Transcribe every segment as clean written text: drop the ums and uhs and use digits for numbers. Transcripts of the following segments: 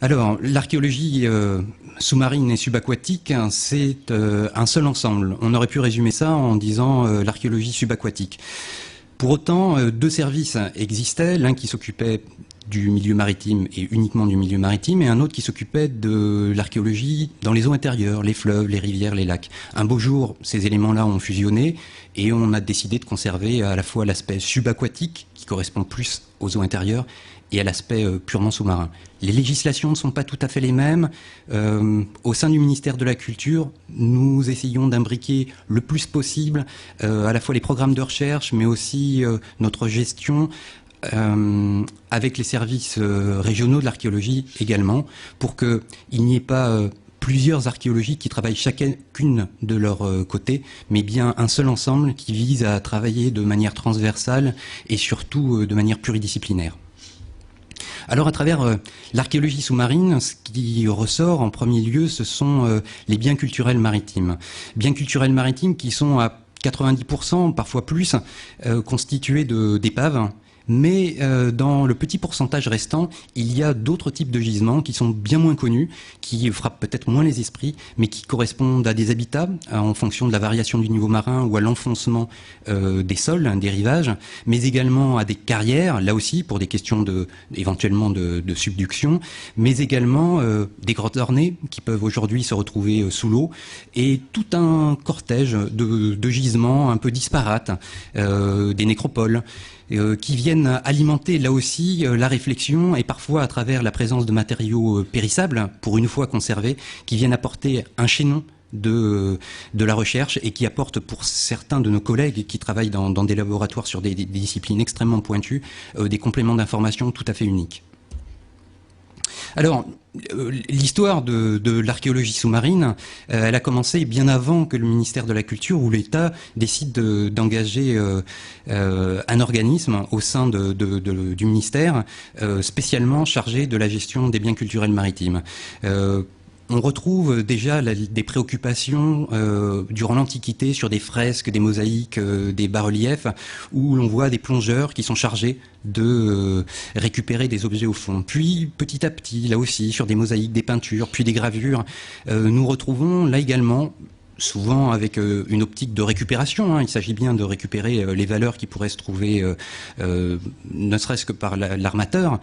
Alors, l'archéologie sous-marine et subaquatique, hein, c'est un seul ensemble. On aurait pu résumer ça en disant l'archéologie subaquatique. Pour autant, deux services existaient, l'un qui s'occupait du milieu maritime et uniquement du milieu maritime, et un autre qui s'occupait de l'archéologie dans les eaux intérieures, les fleuves, les rivières, les lacs. Un beau jour, ces éléments-là ont fusionné et on a décidé de conserver à la fois l'aspect subaquatique, qui correspond plus aux eaux intérieures, et à l'aspect purement sous-marin. Les législations ne sont pas tout à fait les mêmes. Au sein du ministère de la Culture, nous essayons d'imbriquer le plus possible à la fois les programmes de recherche, mais aussi notre gestion avec les services régionaux de l'archéologie également, pour qu'il n'y ait pas plusieurs archéologies qui travaillent chacune de leur côté, mais bien un seul ensemble qui vise à travailler de manière transversale et surtout de manière pluridisciplinaire. Alors à travers l'archéologie sous-marine, ce qui ressort en premier lieu, ce sont les biens culturels maritimes. Biens culturels maritimes qui sont à 90%, parfois plus, constitués d'épaves. Mais dans le petit pourcentage restant, il y a d'autres types de gisements qui sont bien moins connus, qui frappent peut-être moins les esprits, mais qui correspondent à des habitats en fonction de la variation du niveau marin ou à l'enfoncement des sols, des rivages, mais également à des carrières, là aussi pour des questions éventuellement de subduction, mais également des grottes ornées qui peuvent aujourd'hui se retrouver sous l'eau, et tout un cortège de gisements un peu disparates, des nécropoles, qui viennent alimenter là aussi la réflexion et parfois à travers la présence de matériaux périssables, pour une fois conservés, qui viennent apporter un chaînon de la recherche et qui apportent pour certains de nos collègues qui travaillent dans des laboratoires sur des disciplines extrêmement pointues, des compléments d'information tout à fait uniques. Alors, l'histoire de l'archéologie sous-marine, elle a commencé bien avant que le ministère de la Culture ou l'État décide d'engager un organisme au sein du ministère spécialement chargé de la gestion des biens culturels maritimes. On retrouve déjà des préoccupations durant l'Antiquité sur des fresques, des mosaïques, des bas-reliefs, où l'on voit des plongeurs qui sont chargés de récupérer des objets au fond. Puis, petit à petit, là aussi, sur des mosaïques, des peintures, puis des gravures, nous retrouvons là également, souvent avec une optique de récupération, hein. Il s'agit bien de récupérer les valeurs qui pourraient se trouver, ne serait-ce que par l'armateur,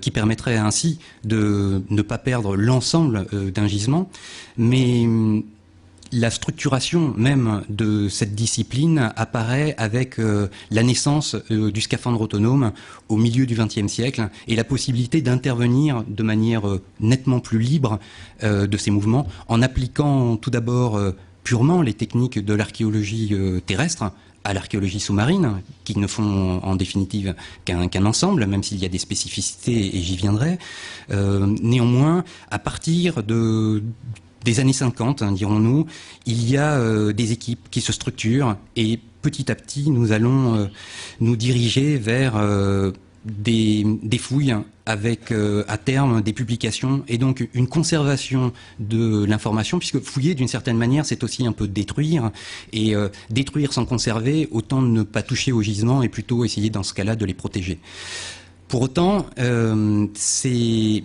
qui permettrait ainsi de ne pas perdre l'ensemble d'un gisement. Mais la structuration même de cette discipline apparaît avec la naissance du scaphandre autonome au milieu du XXe siècle et la possibilité d'intervenir de manière nettement plus libre de ces mouvements en appliquant tout d'abord purement les techniques de l'archéologie terrestre à l'archéologie sous-marine, qui ne font en définitive qu'un ensemble, même s'il y a des spécificités, et j'y viendrai. Néanmoins, à partir des années 50, hein, dirons-nous, il y a des équipes qui se structurent et petit à petit, nous allons nous diriger vers des fouilles avec à terme des publications et donc une conservation de l'information, puisque fouiller d'une certaine manière c'est aussi un peu détruire, et détruire sans conserver, autant ne pas toucher aux gisements et plutôt essayer dans ce cas-là de les protéger. Pour autant, ces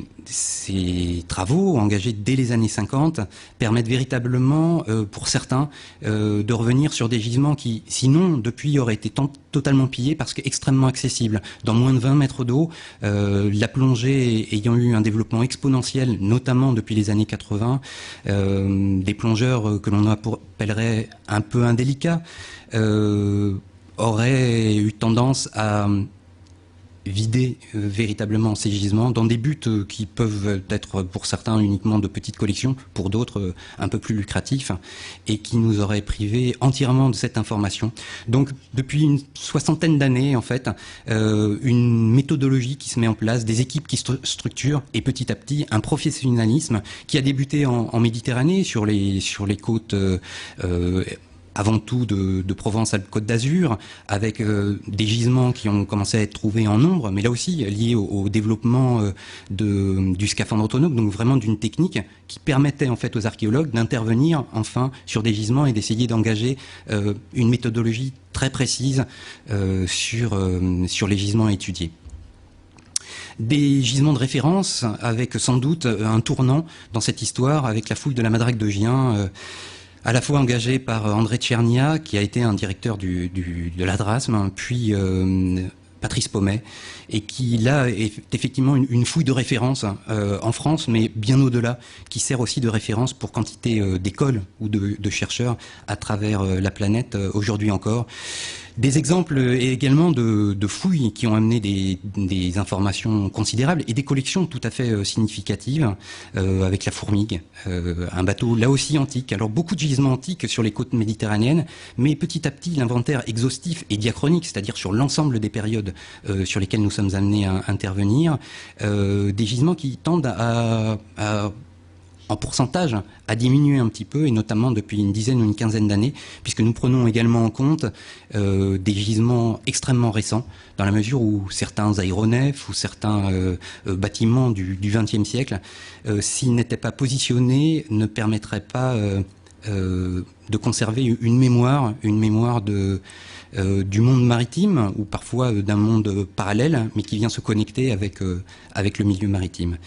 travaux engagés dès les années 50 permettent véritablement, pour certains, de revenir sur des gisements qui, sinon, depuis, auraient été totalement pillés parce qu'extrêmement accessibles. Dans moins de 20 mètres d'eau, la plongée ayant eu un développement exponentiel, notamment depuis les années 80, des plongeurs que l'on appellerait un peu indélicats auraient eu tendance à vider véritablement ces gisements dans des buts qui peuvent être pour certains uniquement de petites collections, pour d'autres un peu plus lucratifs, et qui nous auraient privés entièrement de cette information. Donc depuis une soixantaine d'années, en fait, une méthodologie qui se met en place, des équipes qui se structurent, et petit à petit un professionnalisme qui a débuté en Méditerranée, sur les côtes avant tout de Provence-Alpes-Côte d'Azur, avec des gisements qui ont commencé à être trouvés en nombre, mais là aussi liés au développement du scaphandre autonome, donc vraiment d'une technique qui permettait en fait aux archéologues d'intervenir enfin sur des gisements et d'essayer d'engager une méthodologie très précise sur les gisements étudiés. Des gisements de référence avec sans doute un tournant dans cette histoire avec la fouille de la Madrague de Gien, à la fois engagé par André Tchernia, qui a été un directeur de l'ADRASM, puis Patrice Pommet, et qui là est effectivement une fouille de référence en France, mais bien au-delà, qui sert aussi de référence pour quantité d'écoles ou de chercheurs à travers la planète aujourd'hui encore. Des exemples également de fouilles qui ont amené des informations considérables et des collections tout à fait significatives avec la Fourmigue, un bateau là aussi antique. Alors beaucoup de gisements antiques sur les côtes méditerranéennes, mais petit à petit l'inventaire exhaustif et diachronique, c'est-à-dire sur l'ensemble des périodes sur lesquelles nous sommes amenés à intervenir, des gisements qui tendent en pourcentage à diminuer un petit peu, et notamment depuis une dizaine ou une quinzaine d'années, puisque nous prenons également en compte des gisements extrêmement récents, dans la mesure où certains aéronefs ou certains bâtiments du XXe siècle, s'ils n'étaient pas positionnés, ne permettraient pas de conserver une mémoire du monde maritime, ou parfois d'un monde parallèle, mais qui vient se connecter avec le milieu maritime.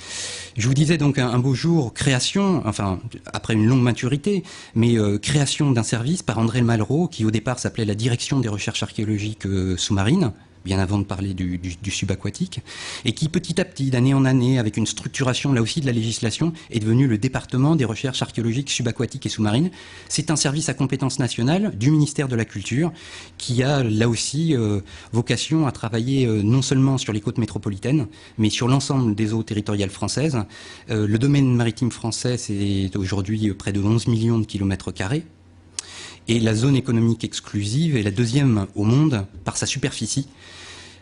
Je vous disais donc un beau jour, création, enfin après une longue maturité, mais création d'un service par André Malraux, qui au départ s'appelait la Direction des recherches archéologiques sous-marines, bien avant de parler du subaquatique, et qui petit à petit, d'année en année, avec une structuration là aussi de la législation, est devenu le département des recherches archéologiques subaquatiques et sous-marines. C'est un service à compétence nationale du ministère de la Culture qui a là aussi vocation à travailler non seulement sur les côtes métropolitaines, mais sur l'ensemble des eaux territoriales françaises. Le domaine maritime français, c'est aujourd'hui près de 11 millions de kilomètres carrés. Et la zone économique exclusive est la deuxième au monde par sa superficie.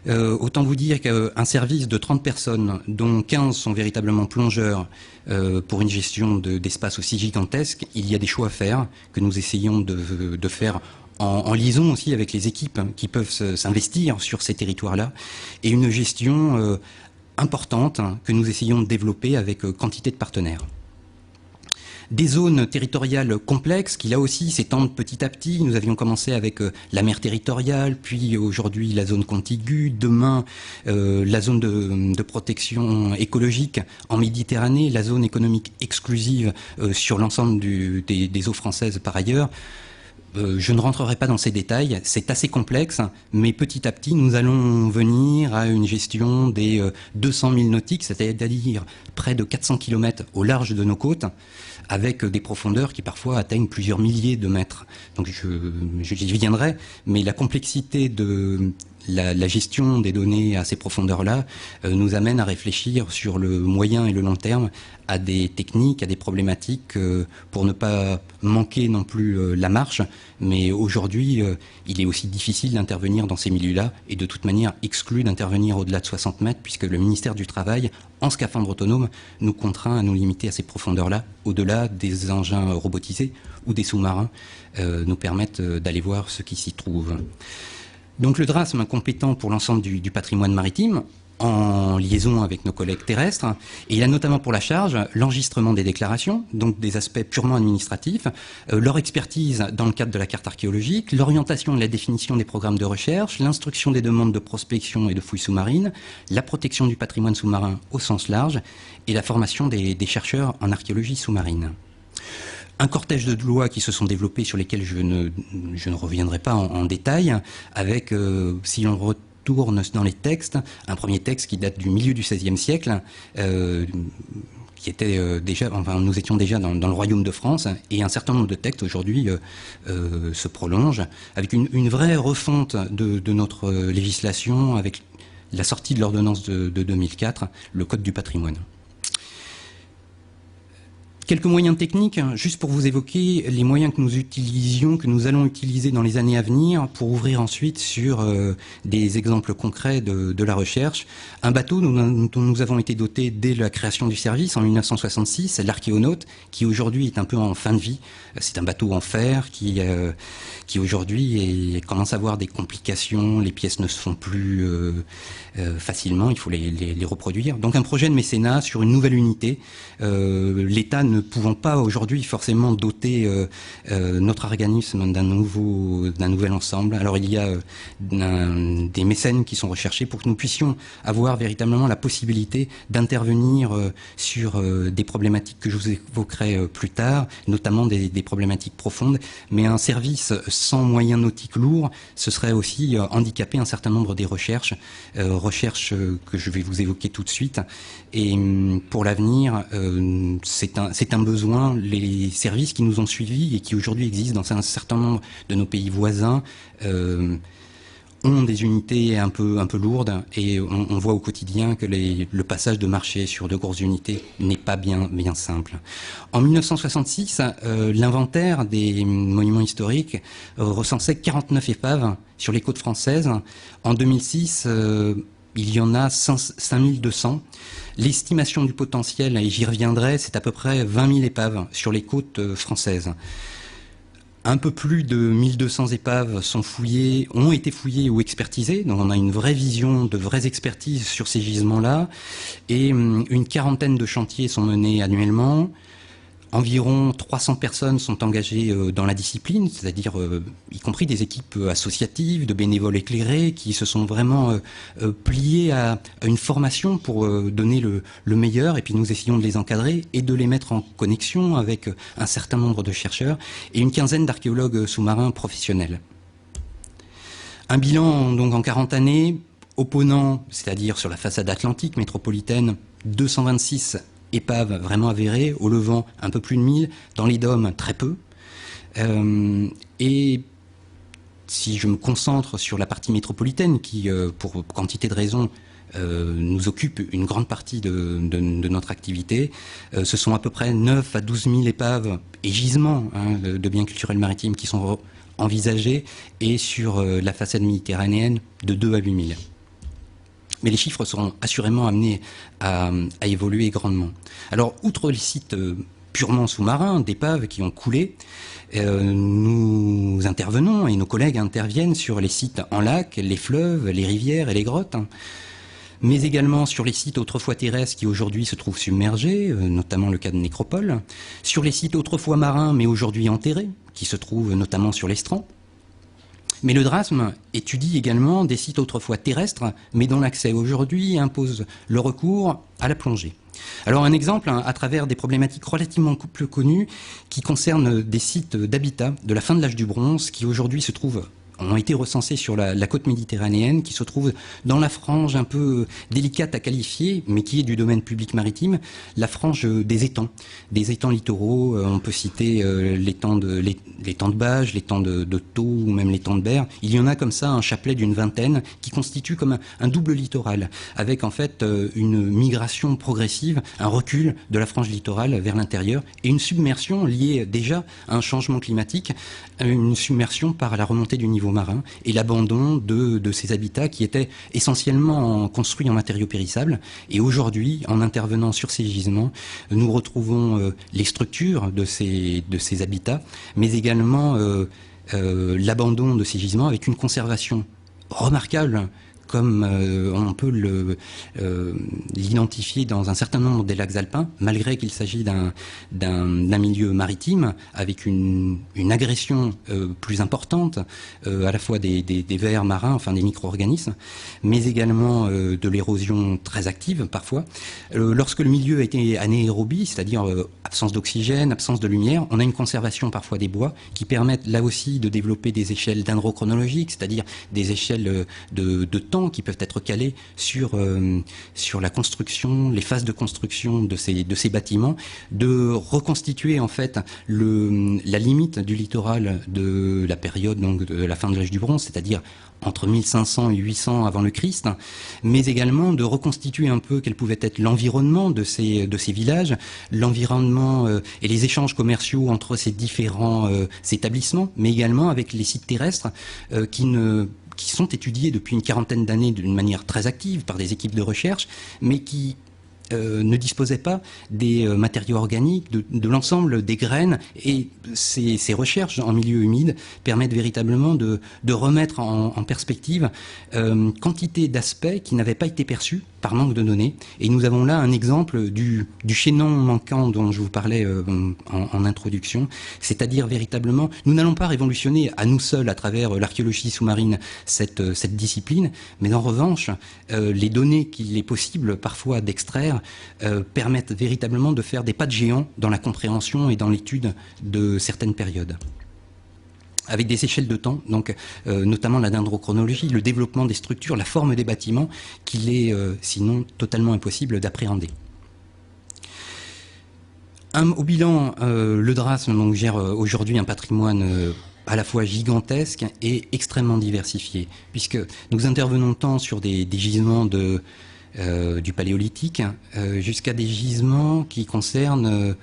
Autant vous dire qu'un service de 30 personnes, dont 15 sont véritablement plongeurs, pour une gestion d'espace aussi gigantesque, il y a des choix à faire que nous essayons de faire en liaison aussi avec les équipes qui peuvent s'investir sur ces territoires-là, et une gestion importante que nous essayons de développer avec quantité de partenaires. Des zones territoriales complexes qui là aussi s'étendent petit à petit. Nous avions commencé avec la mer territoriale, puis aujourd'hui la zone contiguë, demain la zone de protection écologique en Méditerranée, la zone économique exclusive sur l'ensemble des eaux françaises par ailleurs. Je ne rentrerai pas dans ces détails, c'est assez complexe, mais petit à petit, nous allons venir à une gestion des 200 000 nautiques, c'est-à-dire près de 400 km au large de nos côtes, avec des profondeurs qui parfois atteignent plusieurs milliers de mètres. Donc j'y viendrai, mais la complexité de la gestion des données à ces profondeurs-là nous amène à réfléchir sur le moyen et le long terme à des techniques, à des problématiques pour ne pas manquer non plus la marche. Mais aujourd'hui, il est aussi difficile d'intervenir dans ces milieux-là et de toute manière exclu d'intervenir au-delà de 60 mètres puisque le ministère du Travail, en scaphandre autonome, nous contraint à nous limiter à ces profondeurs-là, au-delà des engins robotisés ou des sous-marins nous permettent d'aller voir ce qui s'y trouve. Donc le DRASM, compétent pour l'ensemble du patrimoine maritime, en liaison avec nos collègues terrestres, et il a notamment pour la charge l'enregistrement des déclarations, donc des aspects purement administratifs, leur expertise dans le cadre de la carte archéologique, l'orientation et la définition des programmes de recherche, l'instruction des demandes de prospection et de fouilles sous-marines, la protection du patrimoine sous-marin au sens large, et la formation des chercheurs en archéologie sous-marine. Un cortège de lois qui se sont développées sur lesquelles je ne reviendrai pas en détail, avec, si l'on retourne dans les textes, un premier texte qui date du milieu du XVIe siècle, qui était déjà, enfin, nous étions déjà dans le royaume de France, et un certain nombre de textes aujourd'hui se prolongent, avec une vraie refonte de notre législation, avec la sortie de l'ordonnance de 2004, le Code du patrimoine. Quelques moyens techniques, juste pour vous évoquer les moyens que nous utilisions, que nous allons utiliser dans les années à venir pour ouvrir ensuite sur des exemples concrets de la recherche. Un bateau dont nous avons été dotés dès la création du service en 1966, l'Archéonaute, qui aujourd'hui est un peu en fin de vie. C'est un bateau en fer qui aujourd'hui commence à avoir des complications, les pièces ne se font plus facilement, il faut les reproduire. Donc un projet de mécénat sur une nouvelle unité. L'État ne pouvons pas aujourd'hui forcément doter notre organisme d'un nouvel ensemble. Alors il y a des mécènes qui sont recherchés pour que nous puissions avoir véritablement la possibilité d'intervenir sur des problématiques que je vous évoquerai plus tard, notamment des problématiques profondes. Mais un service sans moyens nautiques lourds, ce serait aussi handicaper un certain nombre des recherches que je vais vous évoquer tout de suite. Et pour l'avenir, c'est un besoin. Les services qui nous ont suivis et qui aujourd'hui existent dans un certain nombre de nos pays voisins ont des unités un peu lourdes, et on voit au quotidien que le passage de marché sur de grosses unités n'est pas bien simple. En 1966, l'inventaire des monuments historiques recensait 49 épaves sur les côtes françaises. En 2006, il y en a 5200. L'estimation du potentiel, et j'y reviendrai, c'est à peu près 20 000 épaves sur les côtes françaises. Un peu plus de 1200 épaves ont été fouillées ou expertisées, donc on a une vraie vision, de vraies expertises sur ces gisements-là, et une quarantaine de chantiers sont menés annuellement. Environ 300 personnes sont engagées dans la discipline, c'est-à-dire y compris des équipes associatives, de bénévoles éclairés qui se sont vraiment pliés à une formation pour donner le meilleur, et puis nous essayons de les encadrer et de les mettre en connexion avec un certain nombre de chercheurs et une quinzaine d'archéologues sous-marins professionnels. Un bilan donc en 40 années, opponent, c'est-à-dire sur la façade atlantique métropolitaine, 226 épaves vraiment avérées, au Levant un peu plus de 1000, dans les dômes très peu. Et si je me concentre sur la partie métropolitaine qui, pour quantité de raisons, nous occupe une grande partie de notre activité, ce sont à peu près 9 à 12 000 épaves et gisements de biens culturels maritimes qui sont envisagés, et sur la façade méditerranéenne de 2 à 8 000. Mais les chiffres seront assurément amenés à évoluer grandement. Alors, outre les sites purement sous-marins, d'épaves qui ont coulé, nous intervenons, et nos collègues interviennent sur les sites en lac, les fleuves, les rivières et les grottes, mais également sur les sites autrefois terrestres qui aujourd'hui se trouvent submergés, notamment le cas de Nécropole, sur les sites autrefois marins mais aujourd'hui enterrés, qui se trouvent notamment sur l'Estran. Mais le DRASM étudie également des sites autrefois terrestres, mais dont l'accès aujourd'hui impose le recours à la plongée. Alors un exemple, à travers des problématiques relativement peu connues, qui concernent des sites d'habitat de la fin de l'âge du bronze, qui aujourd'hui ont été recensés sur la côte méditerranéenne, qui se trouve dans la frange un peu délicate à qualifier, mais qui est du domaine public maritime, la frange des étangs littoraux. On peut citer l'étang de Bages, l'étang de Thau, ou même l'étang de Berre. Il y en a comme ça un chapelet d'une vingtaine qui constitue comme un double littoral, avec en fait une migration progressive, un recul de la frange littorale vers l'intérieur, et une submersion liée déjà à un changement climatique, une submersion par la remontée du niveau marin et l'abandon de ces habitats qui étaient essentiellement construits en matériaux périssables. Et aujourd'hui, en intervenant sur ces gisements, nous retrouvons les structures de ces habitats, mais également l'abandon de ces gisements avec une conservation remarquable, comme on peut l'identifier dans un certain nombre des lacs alpins, malgré qu'il s'agit d'un milieu maritime, avec une agression plus importante, à la fois des vers marins, enfin des micro-organismes, mais également de l'érosion très active parfois. Lorsque le milieu a été anaérobie, c'est-à-dire absence d'oxygène, absence de lumière, on a une conservation parfois des bois qui permettent là aussi de développer des échelles dendrochronologiques, c'est-à-dire des échelles de temps qui peuvent être calés sur la construction, les phases de construction de ces bâtiments, de reconstituer en fait la limite du littoral de la période donc de la fin de l'âge du bronze, c'est-à-dire entre 1500 et 800 avant le Christ, mais également de reconstituer un peu quel pouvait être l'environnement de ces villages, l'environnement et les échanges commerciaux entre ces différents établissements, mais également avec les sites terrestres qui sont étudiés depuis une quarantaine d'années d'une manière très active par des équipes de recherche, mais qui ne disposaient pas des matériaux organiques, de l'ensemble des graines, et ces recherches en milieu humide permettent véritablement de remettre en perspective quantité d'aspects qui n'avaient pas été perçus par manque de données. Et nous avons là un exemple du chaînon manquant dont je vous parlais en introduction, c'est-à-dire véritablement, nous n'allons pas révolutionner à nous seuls à travers l'archéologie sous-marine cette discipline, mais en revanche, les données qu'il est possible parfois d'extraire permettent véritablement de faire des pas de géant dans la compréhension et dans l'étude de certaines périodes, avec des échelles de temps, donc notamment la dendrochronologie, le développement des structures, la forme des bâtiments, qu'il est sinon totalement impossible d'appréhender. Au bilan, le DRASM donc, gère aujourd'hui un patrimoine à la fois gigantesque et extrêmement diversifié, puisque nous intervenons tant sur des gisements du Paléolithique jusqu'à des gisements qui concernent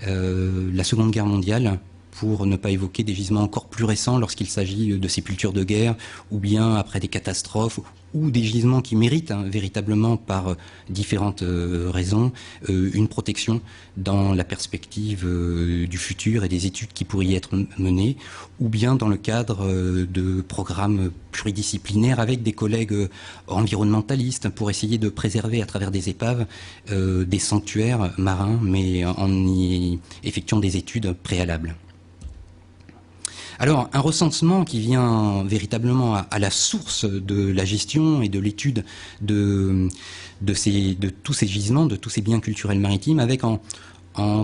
la Seconde Guerre mondiale, pour ne pas évoquer des gisements encore plus récents lorsqu'il s'agit de sépultures de guerre, ou bien après des catastrophes, ou des gisements qui méritent véritablement par différentes raisons une protection dans la perspective du futur et des études qui pourraient y être menées, ou bien dans le cadre de programmes pluridisciplinaires avec des collègues environnementalistes pour essayer de préserver à travers des épaves des sanctuaires marins, mais en y effectuant des études préalables. Alors, un recensement qui vient véritablement à la source de la gestion et de l'étude de tous ces gisements, de tous ces biens culturels maritimes, avec en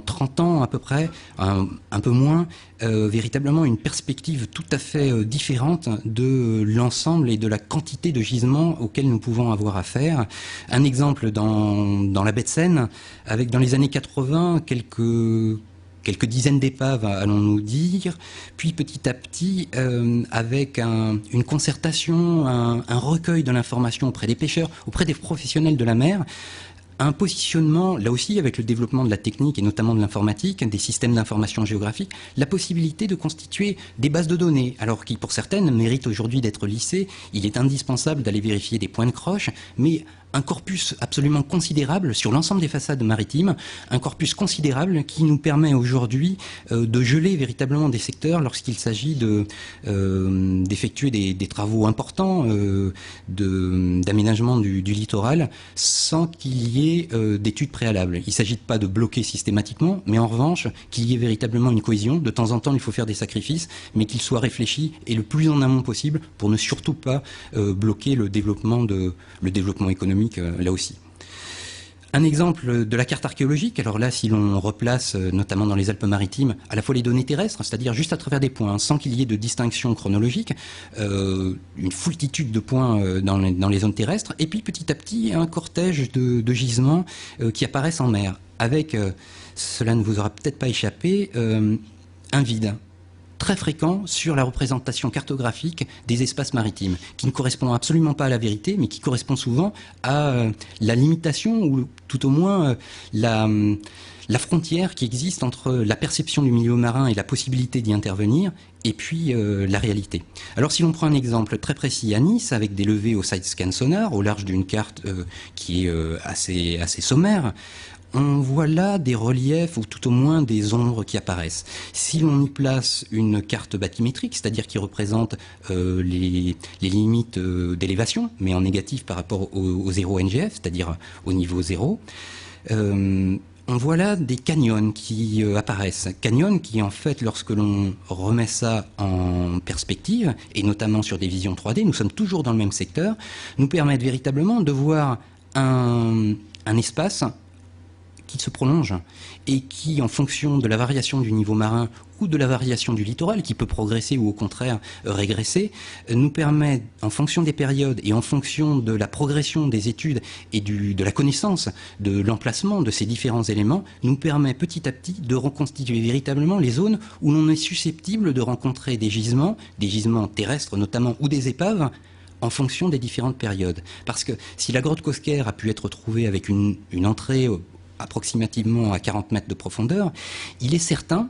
30 ans à peu près, un peu moins, véritablement une perspective tout à fait différente de l'ensemble et de la quantité de gisements auxquels nous pouvons avoir affaire. Un exemple dans la baie de Seine, avec dans les années 80 quelques dizaines d'épaves, allons-nous dire, puis petit à petit, avec une concertation, un recueil de l'information auprès des pêcheurs, auprès des professionnels de la mer, un positionnement, là aussi avec le développement de la technique et notamment de l'informatique, des systèmes d'information géographique, la possibilité de constituer des bases de données, alors qui pour certaines méritent aujourd'hui d'être lissées. Il est indispensable d'aller vérifier des points de croche, mais un corpus absolument considérable sur l'ensemble des façades maritimes, un corpus considérable qui nous permet aujourd'hui de geler véritablement des secteurs lorsqu'il s'agit d'effectuer des travaux importants d'aménagement du littoral sans qu'il y ait d'études préalables. Il ne s'agit pas de bloquer systématiquement, mais en revanche qu'il y ait véritablement une cohésion. De temps en temps, il faut faire des sacrifices, mais qu'ils soient réfléchis et le plus en amont possible pour ne surtout pas bloquer le développement économique là aussi. Un exemple de la carte archéologique, alors là, si l'on replace, notamment dans les Alpes-Maritimes, à la fois les données terrestres, c'est-à-dire juste à travers des points, sans qu'il y ait de distinction chronologique, une foultitude de points dans les zones terrestres, et puis petit à petit, un cortège de gisements qui apparaissent en mer, avec, cela ne vous aura peut-être pas échappé, un vide très fréquent sur la représentation cartographique des espaces maritimes, qui ne correspond absolument pas à la vérité, mais qui correspond souvent à la limitation, ou tout au moins la frontière qui existe entre la perception du milieu marin et la possibilité d'y intervenir, et puis la réalité. Alors si l'on prend un exemple très précis à Nice, avec des levées au side scan sonar, au large d'une carte qui est assez sommaire, on voit là des reliefs ou tout au moins des ombres qui apparaissent. Si l'on y place une carte bathymétrique, c'est-à-dire qui représente les limites d'élévation, mais en négatif par rapport au 0 NGF, c'est-à-dire au niveau 0, on voit là des canyons qui apparaissent. Canyons qui, en fait, lorsque l'on remet ça en perspective, et notamment sur des visions 3D, nous sommes toujours dans le même secteur, nous permettent véritablement de voir un espace qui se prolonge et qui, en fonction de la variation du niveau marin ou de la variation du littoral, qui peut progresser ou au contraire régresser, nous permet, en fonction des périodes et en fonction de la progression des études et de la connaissance de l'emplacement de ces différents éléments, nous permet petit à petit de reconstituer véritablement les zones où l'on est susceptible de rencontrer des gisements terrestres notamment, ou des épaves, en fonction des différentes périodes. Parce que si la grotte Cosquer a pu être trouvée avec une entrée approximativement à 40 mètres de profondeur, il est certain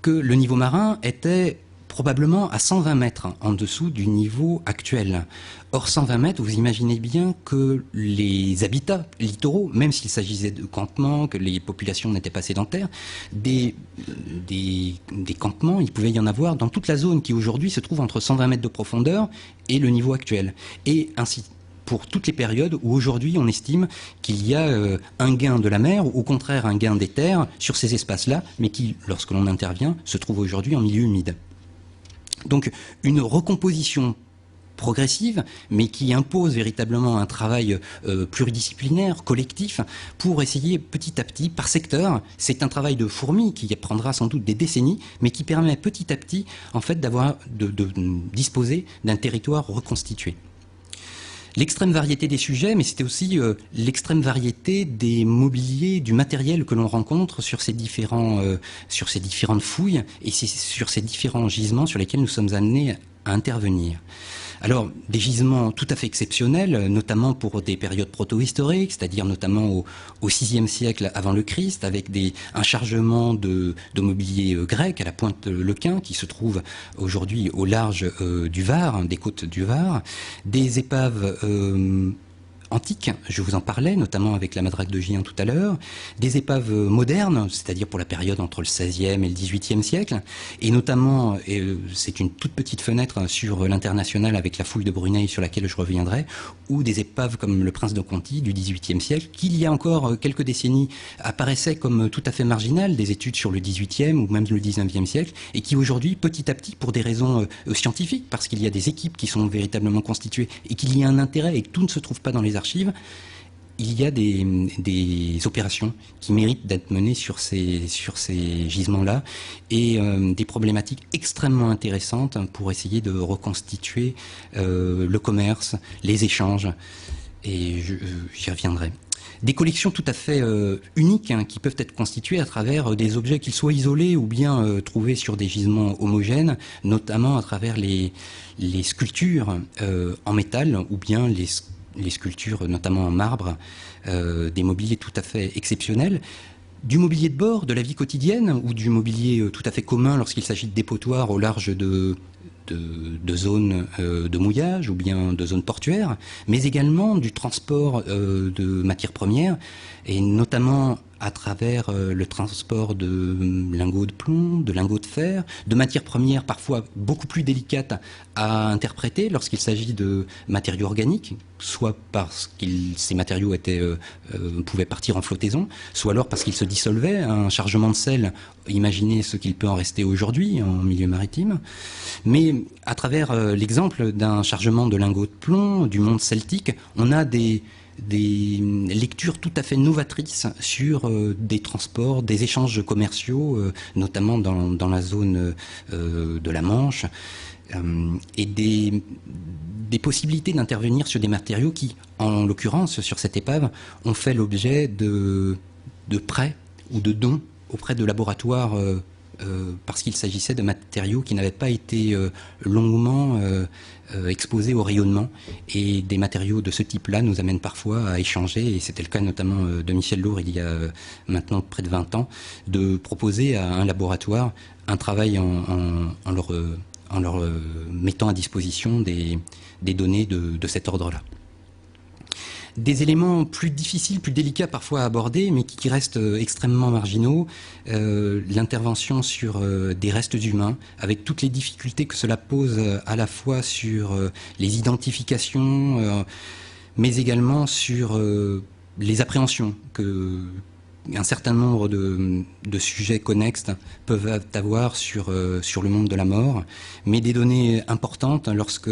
que le niveau marin était probablement à 120 mètres en dessous du niveau actuel. Or, 120 mètres, vous imaginez bien que les habitats littoraux, même s'il s'agissait de campements, que les populations n'étaient pas sédentaires, des campements, il pouvait y en avoir dans toute la zone qui aujourd'hui se trouve entre 120 mètres de profondeur et le niveau actuel. Et ainsi pour toutes les périodes où aujourd'hui on estime qu'il y a un gain de la mer ou au contraire un gain des terres sur ces espaces-là, mais qui, lorsque l'on intervient, se trouve aujourd'hui en milieu humide. Donc une recomposition progressive, mais qui impose véritablement un travail pluridisciplinaire, collectif, pour essayer petit à petit, par secteur, c'est un travail de fourmi qui prendra sans doute des décennies, mais qui permet petit à petit, en fait, de disposer d'un territoire reconstitué. L'extrême variété des sujets, mais c'était aussi l'extrême variété des mobiliers, du matériel que l'on rencontre sur ces différentes fouilles et sur ces différents gisements sur lesquels nous sommes amenés à intervenir. Alors, des gisements tout à fait exceptionnels, notamment pour des périodes proto-historiques, c'est-à-dire notamment au VIe siècle avant le Christ, avec un chargement de mobilier grec à la pointe Lequin, qui se trouve aujourd'hui au large du Var, des côtes du Var, des épaves antiques, je vous en parlais, notamment avec la madrague de Gien tout à l'heure, des épaves modernes, c'est-à-dire pour la période entre le XVIe et le XVIIIe siècle, et notamment, c'est une toute petite fenêtre sur l'international avec la fouille de Brunei sur laquelle je reviendrai, ou des épaves comme le Prince de Conti du XVIIIe siècle, qui il y a encore quelques décennies apparaissaient comme tout à fait marginales, des études sur le XVIIIe ou même le XIXe siècle, et qui aujourd'hui, petit à petit, pour des raisons scientifiques, parce qu'il y a des équipes qui sont véritablement constituées, et qu'il y a un intérêt et que tout ne se trouve pas dans les archives, il y a des opérations qui méritent d'être menées sur ces gisements-là et des problématiques extrêmement intéressantes pour essayer de reconstituer le commerce, les échanges, et j'y reviendrai. Des collections tout à fait uniques qui peuvent être constituées à travers des objets qu'ils soient isolés ou bien trouvés sur des gisements homogènes, notamment à travers les sculptures en métal ou bien les sculptures, notamment en marbre, des mobiliers tout à fait exceptionnels, du mobilier de bord, de la vie quotidienne, ou du mobilier tout à fait commun lorsqu'il s'agit de dépotoirs au large de zones de mouillage ou bien de zones portuaires, mais également du transport de matières premières, et notamment à travers le transport de lingots de plomb, de lingots de fer, de matières premières parfois beaucoup plus délicates à interpréter lorsqu'il s'agit de matériaux organiques, soit parce que ces matériaux pouvaient partir en flottaison, soit alors parce qu'ils se dissolvaient. Un chargement de sel, imaginez ce qu'il peut en rester aujourd'hui en milieu maritime. Mais à travers l'exemple d'un chargement de lingots de plomb du monde celtique, on a des lectures tout à fait novatrices sur des transports, des échanges commerciaux, notamment dans la zone de la Manche, et des possibilités d'intervenir sur des matériaux qui, en l'occurrence, sur cette épave, ont fait l'objet de prêts ou de dons auprès de laboratoires parce qu'il s'agissait de matériaux qui n'avaient pas été longuement exposés au rayonnement, et des matériaux de ce type-là nous amènent parfois à échanger, et c'était le cas notamment de Michel Lourd il y a maintenant près de 20 ans, de proposer à un laboratoire un travail en leur mettant à disposition des données de cet ordre-là. Des éléments plus difficiles, plus délicats parfois à aborder, mais qui restent extrêmement marginaux, l'intervention sur des restes humains, avec toutes les difficultés que cela pose à la fois sur les identifications, mais également sur les appréhensions qu'un certain nombre de sujets connexes peuvent avoir sur le monde de la mort, mais des données importantes lorsque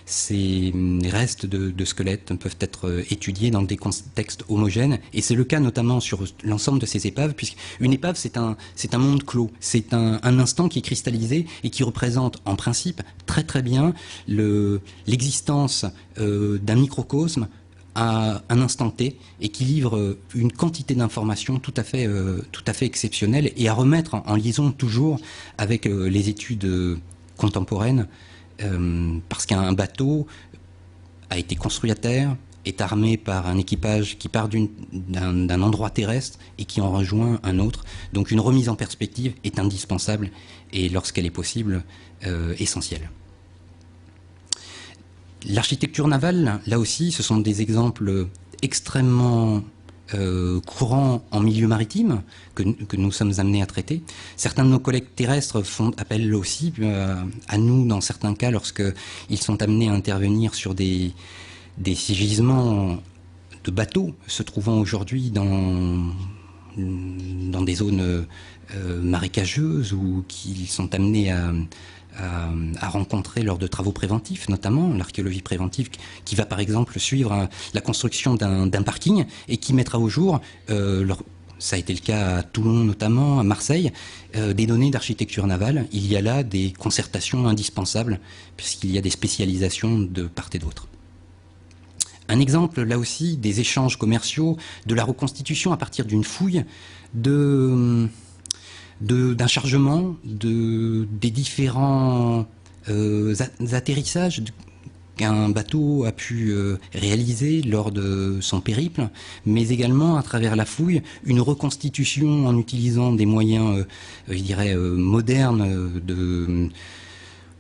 ces restes de squelettes peuvent être étudiés dans des contextes homogènes, et c'est le cas notamment sur l'ensemble de ces épaves, puisqu'une épave c'est un monde clos, c'est un instant qui est cristallisé et qui représente en principe très très bien l'existence d'un microcosme à un instant T, et qui livre une quantité d'informations tout à fait exceptionnelle, et à remettre en liaison toujours avec les études contemporaines, parce qu'un bateau a été construit à terre, est armé par un équipage qui part d'un endroit terrestre et qui en rejoint un autre. Donc une remise en perspective est indispensable, et lorsqu'elle est possible, essentielle. L'architecture navale, là aussi, ce sont des exemples extrêmement courants en milieu maritime que nous sommes amenés à traiter. Certains de nos collègues terrestres font appel aussi à nous, dans certains cas, lorsqu'ils sont amenés à intervenir sur des gisements de bateaux se trouvant aujourd'hui dans des zones marécageuses ou qui sont amenés à rencontrer lors de travaux préventifs, notamment l'archéologie préventive qui va par exemple suivre la construction d'un parking et qui mettra au jour, ça a été le cas à Toulon notamment, à Marseille, des données d'architecture navale. Il y a là des concertations indispensables puisqu'il y a des spécialisations de part et d'autre. Un exemple, là aussi, des échanges commerciaux, de la reconstitution à partir d'une fouille d'un chargement, des différents atterrissages qu'un bateau a pu réaliser lors de son périple, mais également à travers la fouille, une reconstitution en utilisant des moyens, je dirais, modernes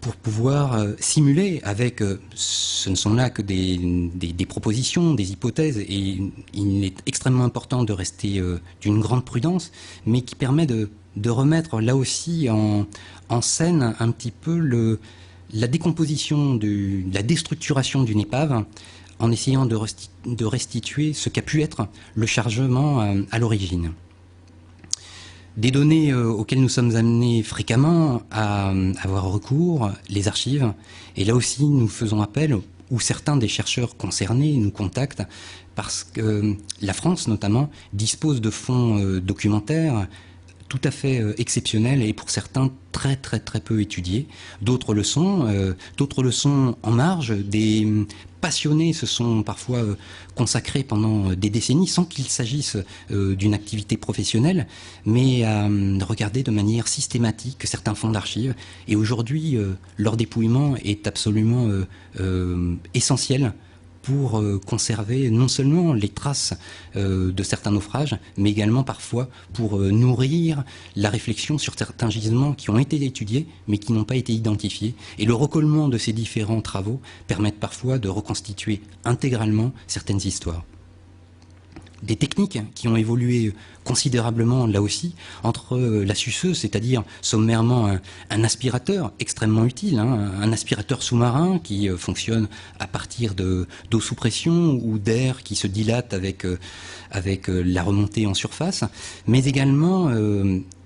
pour pouvoir simuler avec, ce ne sont là que des propositions, des hypothèses, et il est extrêmement important de rester d'une grande prudence, mais qui permet de remettre là aussi en scène un petit peu la décomposition, la déstructuration d'une épave, en essayant de restituer ce qu'a pu être le chargement à l'origine. Des données auxquelles nous sommes amenés fréquemment à avoir recours, les archives, et là aussi nous faisons appel, ou certains des chercheurs concernés nous contactent, parce que la France notamment dispose de fonds documentaires tout à fait exceptionnels et pour certains très peu étudiés. D'autres le sont en marge. Des passionnés se sont parfois consacrés pendant des décennies sans qu'il s'agisse d'une activité professionnelle, mais à regarder de manière systématique certains fonds d'archives. Et aujourd'hui, leur dépouillement est absolument essentiel pour conserver non seulement les traces de certains naufrages, mais également parfois pour nourrir la réflexion sur certains gisements qui ont été étudiés, mais qui n'ont pas été identifiés. Et le recollement de ces différents travaux permettent parfois de reconstituer intégralement certaines histoires. Des techniques qui ont évolué considérablement là aussi entre la suceuse, c'est-à-dire sommairement un aspirateur extrêmement utile, un aspirateur sous-marin qui fonctionne à partir d'eau sous pression ou d'air qui se dilate avec la remontée en surface, mais également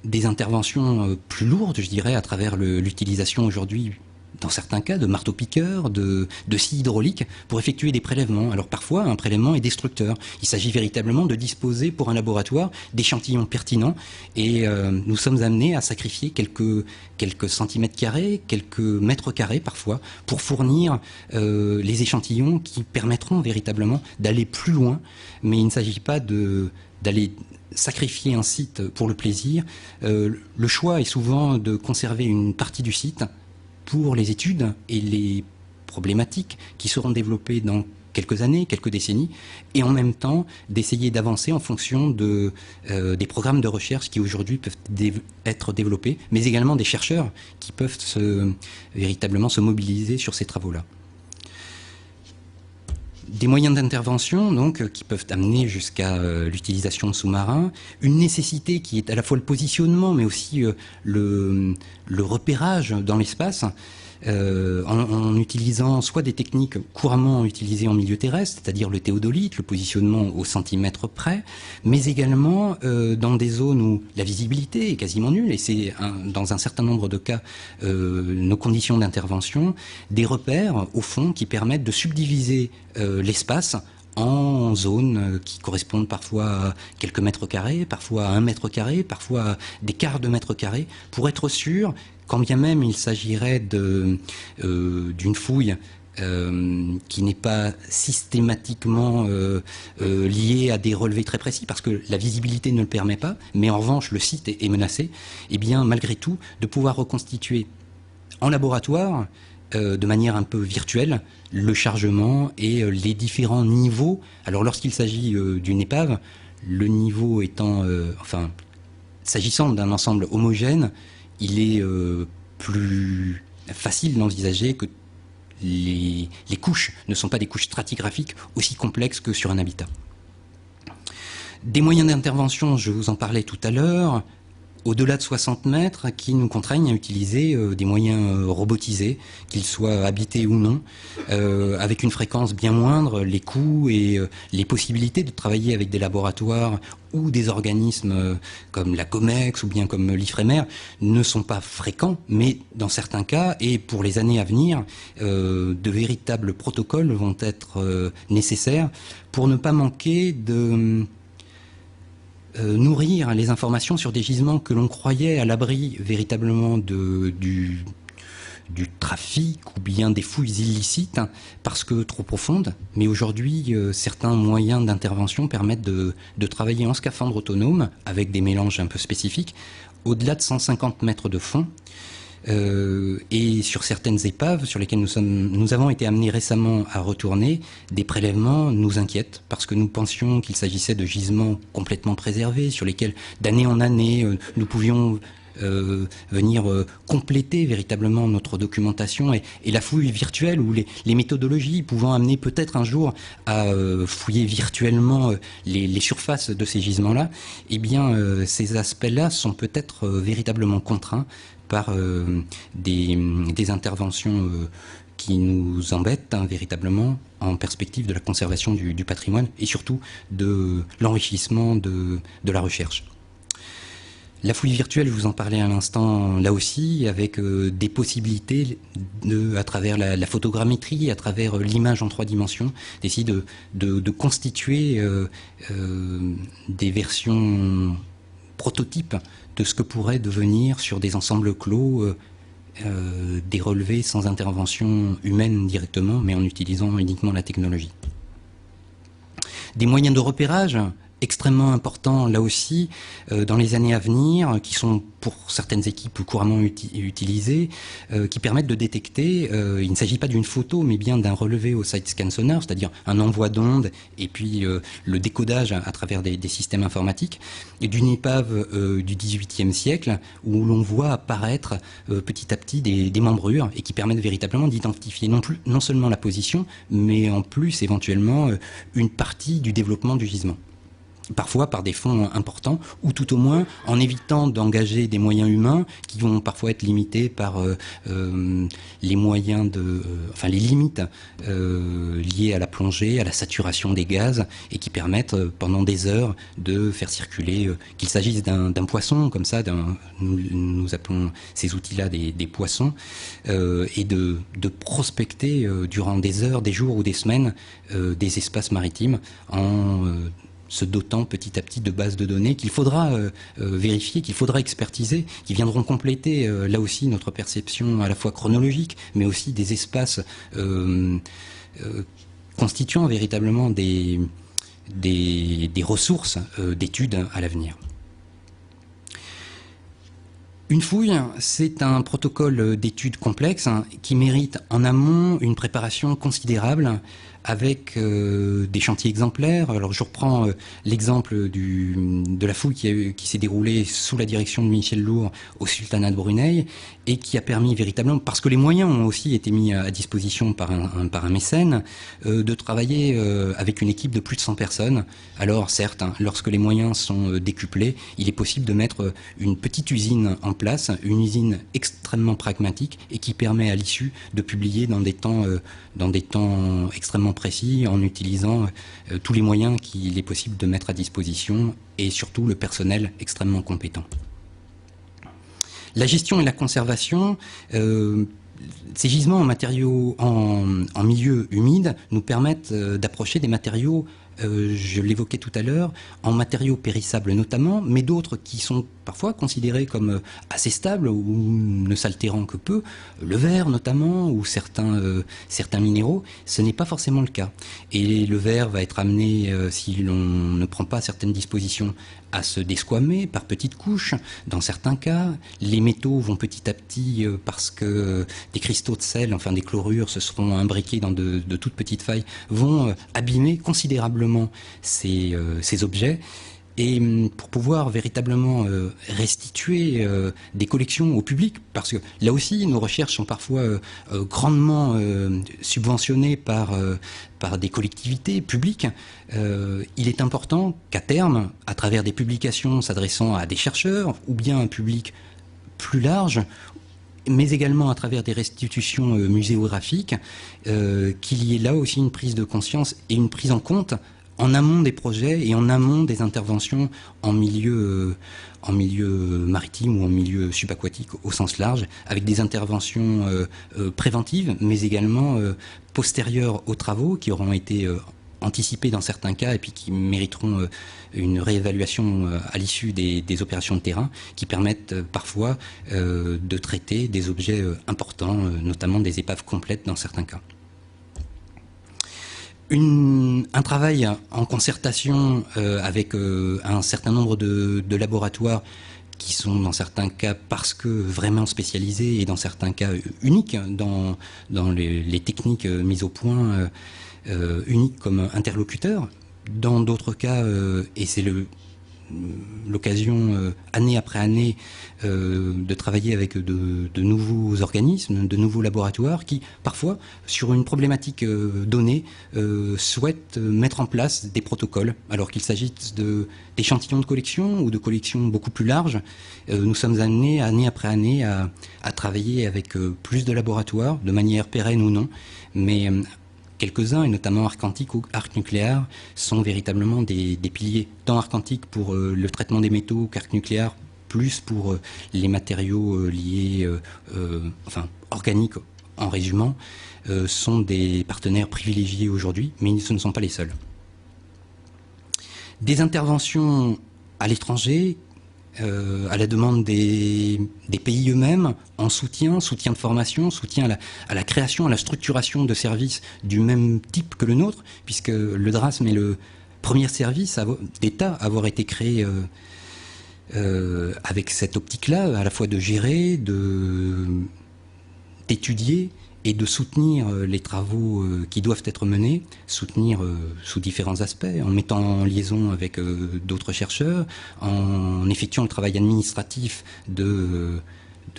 des interventions plus lourdes, je dirais, à travers l'utilisation aujourd'hui, dans certains cas, de marteaux-piqueurs, de scies hydrauliques, pour effectuer des prélèvements. Alors parfois, un prélèvement est destructeur. Il s'agit véritablement de disposer pour un laboratoire d'échantillons pertinents, et nous sommes amenés à sacrifier quelques centimètres carrés, quelques mètres carrés parfois, pour fournir les échantillons qui permettront véritablement d'aller plus loin. Mais il ne s'agit pas d'aller sacrifier un site pour le plaisir. Le choix est souvent de conserver une partie du site pour les études et les problématiques qui seront développées dans quelques années, quelques décennies, et en même temps d'essayer d'avancer en fonction des programmes de recherche qui aujourd'hui peuvent être développés, mais également des chercheurs qui peuvent véritablement se mobiliser sur ces travaux-là. Des moyens d'intervention donc qui peuvent amener jusqu'à l'utilisation de sous-marins, une nécessité qui est à la fois le positionnement mais aussi le repérage dans l'espace, en utilisant soit des techniques couramment utilisées en milieu terrestre, c'est-à-dire le théodolite, le positionnement au centimètre près, mais également dans des zones où la visibilité est quasiment nulle, et c'est dans un certain nombre de cas nos conditions d'intervention, des repères au fond qui permettent de subdiviser l'espace en zones qui correspondent parfois à quelques mètres carrés, parfois à 1 mètre carré, parfois à des quarts de mètre carré, pour être sûr, quand bien même il s'agirait d'une fouille qui n'est pas systématiquement liée à des relevés très précis, parce que la visibilité ne le permet pas, mais en revanche le site est menacé, et bien malgré tout, de pouvoir reconstituer en laboratoire, de manière un peu virtuelle, le chargement et les différents niveaux. Alors lorsqu'il s'agit d'une épave, le niveau étant, enfin, s'agissant d'un ensemble homogène, il est plus facile d'envisager que les couches ne sont pas des couches stratigraphiques aussi complexes que sur un habitat. Des moyens d'intervention, je vous en parlais tout à l'heure, au-delà de 60 mètres qui nous contraignent à utiliser des moyens robotisés, qu'ils soient habités ou non, avec une fréquence bien moindre. Les coûts et les possibilités de travailler avec des laboratoires ou des organismes comme la COMEX ou bien comme l'IFREMER ne sont pas fréquents, mais dans certains cas, et pour les années à venir, de véritables protocoles vont être nécessaires pour ne pas manquer de nourrir les informations sur des gisements que l'on croyait à l'abri véritablement du trafic ou bien des fouilles illicites parce que trop profondes. Mais aujourd'hui, certains moyens d'intervention permettent de travailler en scaphandre autonome avec des mélanges un peu spécifiques au-delà de 150 mètres de fond. Et sur certaines épaves sur lesquelles nous avons été amenés récemment à retourner, des prélèvements nous inquiètent parce que nous pensions qu'il s'agissait de gisements complètement préservés sur lesquels d'année en année nous pouvions venir compléter véritablement notre documentation et la fouille virtuelle ou les méthodologies pouvant amener peut-être un jour à fouiller virtuellement les surfaces de ces gisements-là, eh bien ces aspects-là sont peut-être véritablement contraints par des interventions qui nous embêtent véritablement en perspective de la conservation du patrimoine et surtout de l'enrichissement de la recherche. La fouille virtuelle, je vous en parlais à l'instant, là aussi, avec des possibilités à travers la photogrammétrie, à travers l'image en 3 dimensions, d'essayer de constituer des versions prototypes de ce que pourrait devenir sur des ensembles clos des relevés sans intervention humaine directement, mais en utilisant uniquement la technologie. Des moyens de repérage extrêmement importants là aussi dans les années à venir, qui sont pour certaines équipes couramment utilisés, qui permettent de détecter, il ne s'agit pas d'une photo, mais bien d'un relevé au side scan sonar, c'est-à-dire un envoi d'ondes et puis le décodage à travers des systèmes informatiques, et d'une épave du XVIIIe siècle, où l'on voit apparaître petit à petit des membrures, et qui permettent véritablement d'identifier non seulement la position, mais en plus éventuellement une partie du développement du gisement. Parfois par des fonds importants, ou tout au moins en évitant d'engager des moyens humains qui vont parfois être limités par les moyens enfin les limites liées à la plongée, à la saturation des gaz, et qui permettent pendant des heures de faire circuler, qu'il s'agisse d'un poisson, comme ça, nous appelons ces outils-là des poissons, et de prospecter durant des heures, des jours ou des semaines des espaces maritimes en se dotant petit à petit de bases de données qu'il faudra vérifier, qu'il faudra expertiser, qui viendront compléter là aussi notre perception à la fois chronologique, mais aussi des espaces constituant véritablement des ressources d'études à l'avenir. Une fouille, c'est un protocole d'études complexe qui mérite en amont une préparation considérable avec des chantiers exemplaires. Alors je reprends l'exemple de la fouille qui s'est déroulée sous la direction de Michel Lourd au Sultanat de Brunei et qui a permis véritablement, parce que les moyens ont aussi été mis à disposition par un mécène, de travailler avec une équipe de plus de 100 personnes. Alors certes, lorsque les moyens sont décuplés, il est possible de mettre une petite usine en place, une usine extrêmement pragmatique et qui permet à l'issue de publier dans des temps extrêmement précis en utilisant tous les moyens qu'il est possible de mettre à disposition et surtout le personnel extrêmement compétent. La gestion et la conservation, ces gisements en matériaux en milieu humide nous permettent d'approcher des matériaux, je l'évoquais tout à l'heure, en matériaux périssables notamment, mais d'autres qui sont parfois considérés comme assez stables ou ne s'altérant que peu, le verre notamment, ou certains minéraux, ce n'est pas forcément le cas. Et le verre va être amené, si l'on ne prend pas certaines dispositions, à se desquamer par petites couches. Dans certains cas, les métaux vont petit à petit, parce que des cristaux de sel, enfin des chlorures, se seront imbriqués dans de toutes petites failles, vont abîmer considérablement ces objets. Et pour pouvoir véritablement restituer des collections au public, parce que là aussi nos recherches sont parfois grandement subventionnées par des collectivités publiques, il est important qu'à terme, à travers des publications s'adressant à des chercheurs ou bien un public plus large, mais également à travers des restitutions muséographiques, qu'il y ait là aussi une prise de conscience et une prise en compte en amont des projets et en amont des interventions en milieu maritime ou en milieu subaquatique au sens large, avec des interventions préventives, mais également postérieures aux travaux qui auront été anticipés dans certains cas et puis qui mériteront une réévaluation à l'issue des opérations de terrain qui permettent parfois de traiter des objets importants, notamment des épaves complètes dans certains cas. Un travail en concertation avec un certain nombre de laboratoires qui sont dans certains cas parce que vraiment spécialisés et dans certains cas uniques dans les techniques mises au point, uniques comme interlocuteurs. Dans d'autres cas, et c'est l'occasion année après année de travailler avec de nouveaux organismes, de nouveaux laboratoires qui parfois sur une problématique donnée souhaitent mettre en place des protocoles alors qu'il s'agisse d'échantillons de collection ou de collections beaucoup plus larges. Nous sommes amenés année après année à travailler avec plus de laboratoires de manière pérenne ou non, mais quelques-uns, et notamment Arc Quantique ou Arc Nucléaire, sont véritablement des piliers, tant Arc Quantique pour le traitement des métaux qu'Arc Nucléaire, plus pour les matériaux liés, organiques en résumant, sont des partenaires privilégiés aujourd'hui, mais ce ne sont pas les seuls. Des interventions à l'étranger, à la demande des pays eux-mêmes, en soutien de formation, soutien à la création, à la structuration de services du même type que le nôtre, puisque le DRASM est le premier service d'État à avoir été créé avec cette optique-là, à la fois de gérer, d'étudier et de soutenir les travaux qui doivent être menés, soutenir sous différents aspects, en mettant en liaison avec d'autres chercheurs, en effectuant le travail administratif de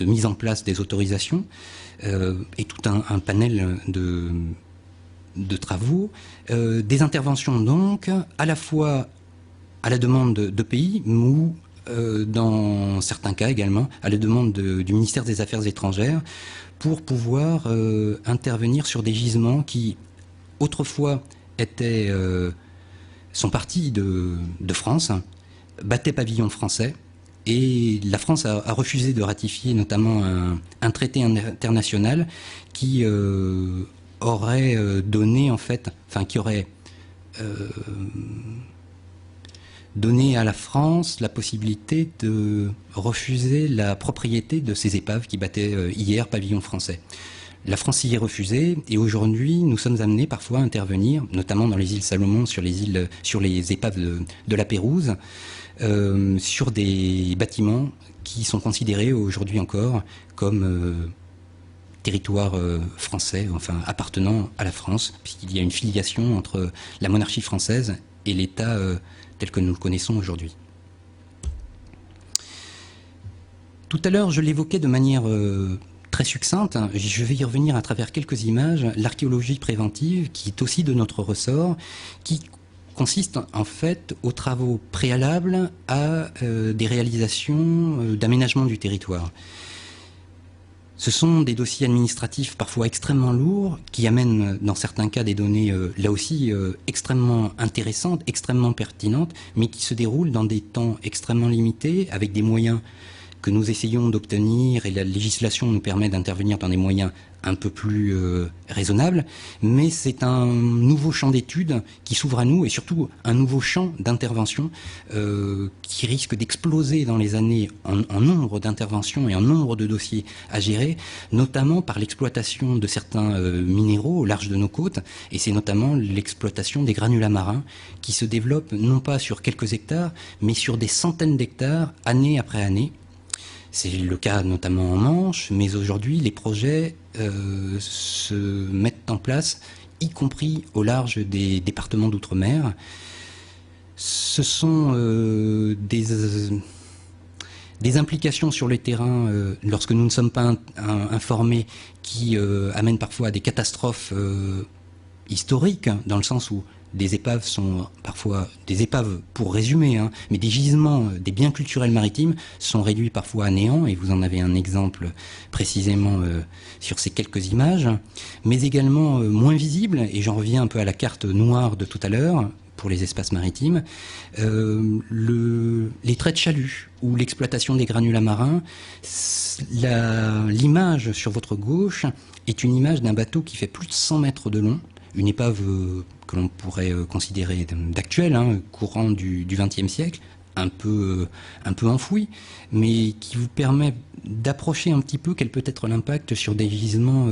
mise en place des autorisations, et tout un panel de travaux, des interventions donc à la fois à la demande de pays, ou dans certains cas également à la demande du ministère des Affaires étrangères, pour pouvoir intervenir sur des gisements qui, autrefois, sont partis de France, battaient pavillon français, et la France a refusé de ratifier notamment un traité international qui aurait donné, en fait, qui aurait donner à la France la possibilité de refuser la propriété de ces épaves qui battaient hier pavillon français. La France y est refusée et aujourd'hui nous sommes amenés parfois à intervenir, notamment dans les îles Salomon, sur les épaves de la Pérouse, sur des bâtiments qui sont considérés aujourd'hui encore comme territoire français, appartenant à la France, puisqu'il y a une filiation entre la monarchie française et l'État tel que nous le connaissons aujourd'hui. Tout à l'heure, je l'évoquais de manière très succincte, je vais y revenir à travers quelques images, l'archéologie préventive, qui est aussi de notre ressort, qui consiste en fait aux travaux préalables à des réalisations d'aménagement du territoire. Ce sont des dossiers administratifs parfois extrêmement lourds qui amènent dans certains cas des données là aussi extrêmement intéressantes, extrêmement pertinentes, mais qui se déroulent dans des temps extrêmement limités avec des moyens que nous essayons d'obtenir et la législation nous permet d'intervenir dans des moyens un peu plus raisonnables, mais c'est un nouveau champ d'études qui s'ouvre à nous et surtout un nouveau champ d'intervention qui risque d'exploser dans les années en nombre d'interventions et en nombre de dossiers à gérer, notamment par l'exploitation de certains minéraux au large de nos côtes, et c'est notamment l'exploitation des granulats marins qui se développent non pas sur quelques hectares, mais sur des centaines d'hectares année après année. C'est le cas notamment en Manche, mais aujourd'hui les projets se mettent en place, y compris au large des départements d'outre-mer. ce sont des implications sur le terrain lorsque nous ne sommes pas informés qui amènent parfois à des catastrophes historiques, dans le sens où des épaves sont parfois des épaves, pour résumer, hein, mais des gisements, des biens culturels maritimes sont réduits parfois à néant, et vous en avez un exemple précisément sur ces quelques images, mais également moins visibles, et j'en reviens un peu à la carte noire de tout à l'heure, pour les espaces maritimes, les traits de chalut ou l'exploitation des granulats marins. L'image sur votre gauche est une image d'un bateau qui fait plus de 100 mètres de long, une épave que l'on pourrait considérer d'actuelle, hein, courant du XXe siècle, un peu enfouie, mais qui vous permet d'approcher un petit peu quel peut être l'impact sur des gisements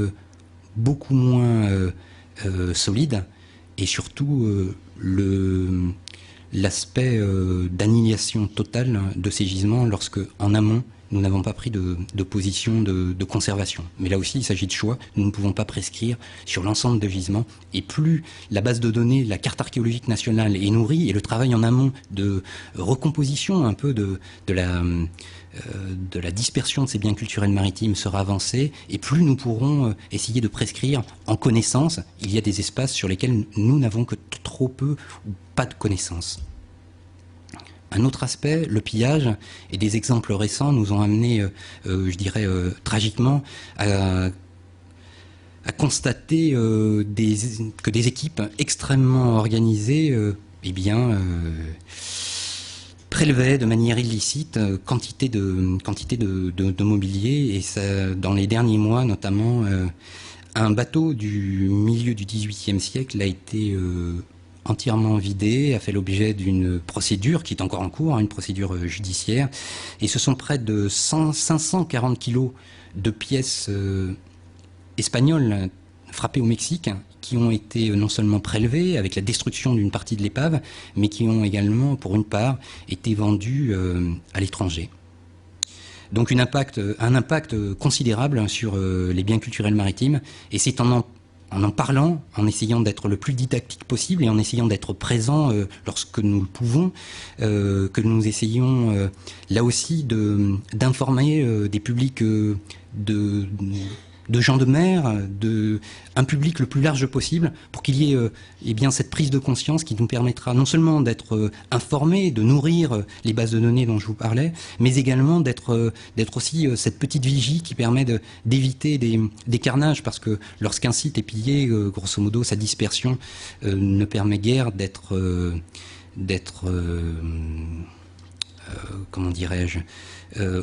beaucoup moins solides, et surtout l'aspect d'annihilation totale de ces gisements lorsque, en amont, nous n'avons pas pris de position de conservation. Mais là aussi, il s'agit de choix. Nous ne pouvons pas prescrire sur l'ensemble de gisements. Et plus la base de données, la carte archéologique nationale est nourrie, et le travail en amont de recomposition un peu de la dispersion de ces biens culturels maritimes sera avancé, et plus nous pourrons essayer de prescrire en connaissance. Il y a des espaces sur lesquels nous n'avons que trop peu ou pas de connaissances. Un autre aspect, le pillage, et des exemples récents nous ont amené, je dirais, tragiquement, à constater que des équipes extrêmement organisées prélevaient de manière illicite quantité de mobilier, et ça, dans les derniers mois notamment, un bateau du milieu du XVIIIe siècle a été entièrement vidé, a fait l'objet d'une procédure qui est encore en cours, hein, une procédure judiciaire, et ce sont près de 540 kilos de pièces espagnoles frappées au Mexique qui ont été non seulement prélevées avec la destruction d'une partie de l'épave, mais qui ont également, pour une part, été vendues à l'étranger. Donc un impact considérable sur les biens culturels maritimes, et c'est en parlant, en essayant d'être le plus didactique possible et en essayant d'être présent lorsque nous le pouvons, que nous essayons là aussi d'informer des publics de gens de mer, un public le plus large possible, pour qu'il y ait cette prise de conscience qui nous permettra non seulement d'être informés, de nourrir les bases de données dont je vous parlais, mais également d'être aussi cette petite vigie qui permet d'éviter des carnages, parce que lorsqu'un site est pillé, grosso modo, sa dispersion ne permet guère d'être comment dirais-je,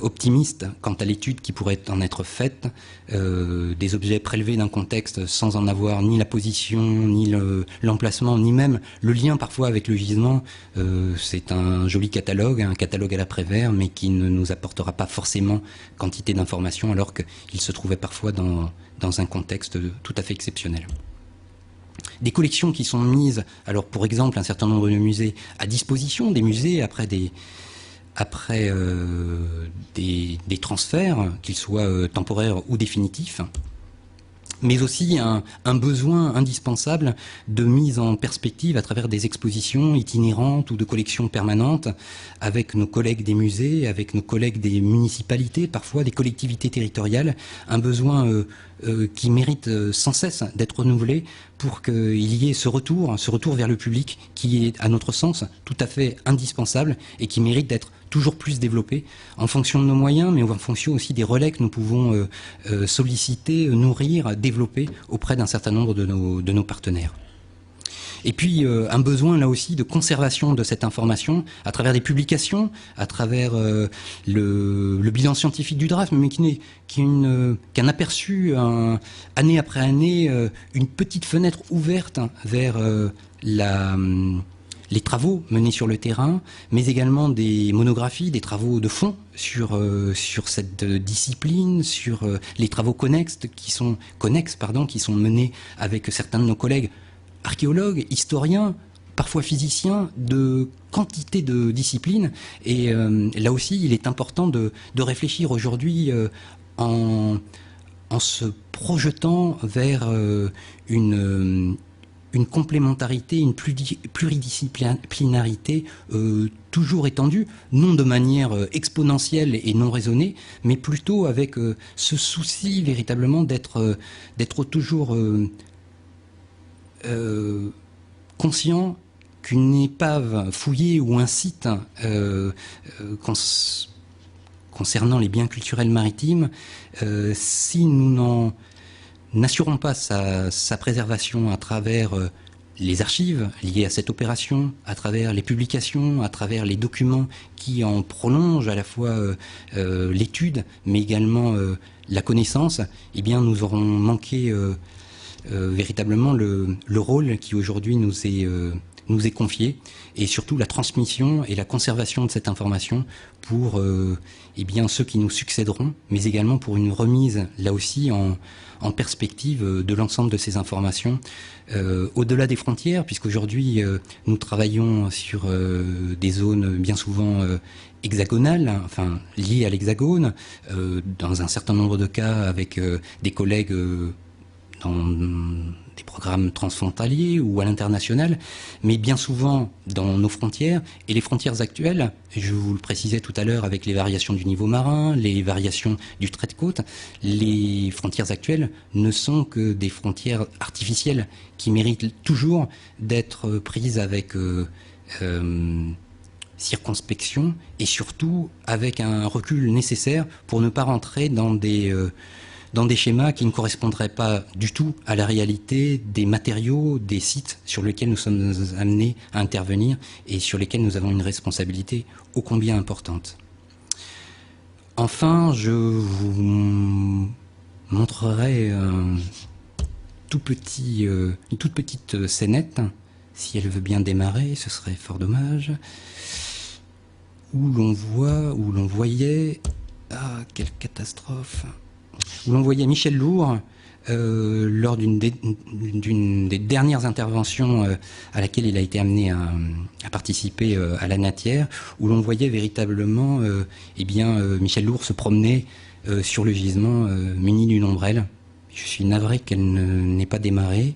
optimiste quant à l'étude qui pourrait en être faite. Des objets prélevés d'un contexte sans en avoir ni la position, ni l'emplacement, ni même le lien parfois avec le gisement, c'est un joli catalogue, un catalogue à l'après-vert, mais qui ne nous apportera pas forcément quantité d'informations, alors qu'il se trouvait parfois dans un contexte tout à fait exceptionnel. Des collections qui sont mises, alors pour exemple un certain nombre de musées, à disposition des musées après des transferts, qu'ils soient temporaires ou définitifs, mais aussi un besoin indispensable de mise en perspective à travers des expositions itinérantes ou de collections permanentes avec nos collègues des musées, avec nos collègues des municipalités, parfois des collectivités territoriales, un besoin qui mérite sans cesse d'être renouvelé pour qu'il y ait ce retour vers le public qui est, à notre sens, tout à fait indispensable et qui mérite d'être toujours plus développé en fonction de nos moyens, mais en fonction aussi des relais que nous pouvons solliciter, nourrir, développer auprès d'un certain nombre de nos partenaires. Et puis un besoin là aussi de conservation de cette information à travers des publications, à travers le bilan scientifique du draft, mais qu'un aperçu année après année, une petite fenêtre ouverte vers les travaux menés sur le terrain, mais également des monographies, des travaux de fond sur cette discipline, sur les travaux connexes qui sont menés avec certains de nos collègues archéologues, historiens, parfois physiciens, de quantité de disciplines. Et là aussi, il est important de réfléchir aujourd'hui en se projetant vers une une complémentarité, une pluridisciplinarité toujours étendue, non de manière exponentielle et non raisonnée, mais plutôt avec ce souci véritablement d'être toujours conscient qu'une épave fouillée ou un site concernant les biens culturels maritimes, si nous n'assurons pas sa préservation à travers les archives liées à cette opération, à travers les publications, à travers les documents qui en prolongent à la fois l'étude, mais également la connaissance, eh bien nous aurons manqué véritablement le rôle qui aujourd'hui nous est confié, et surtout la transmission et la conservation de cette information pour eh bien, ceux qui nous succéderont, mais également pour une remise, là aussi, en perspective de l'ensemble de ces informations au-delà des frontières, puisqu'aujourd'hui nous travaillons sur des zones bien souvent hexagonales, enfin liées à l'hexagone, dans un certain nombre de cas avec des collègues dans des programmes transfrontaliers ou à l'international, mais bien souvent dans nos frontières. Et les frontières actuelles, je vous le précisais tout à l'heure avec les variations du niveau marin, les variations du trait de côte, les frontières actuelles ne sont que des frontières artificielles qui méritent toujours d'être prises avec circonspection et surtout avec un recul nécessaire pour ne pas rentrer dans des schémas qui ne correspondraient pas du tout à la réalité des matériaux, des sites sur lesquels nous sommes amenés à intervenir et sur lesquels nous avons une responsabilité ô combien importante. Enfin, je vous montrerai une toute petite scénette, si elle veut bien démarrer, ce serait fort dommage, où l'on voyait, ah, quelle catastrophe, où l'on voyait Michel Lourd lors d'une des dernières interventions à laquelle il a été amené à participer à la Natière, où l'on voyait véritablement eh bien, Michel Lourd se promener sur le gisement muni d'une ombrelle. Je suis navré qu'elle n'ait pas démarré.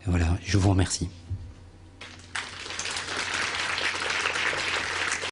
Voilà, je vous remercie.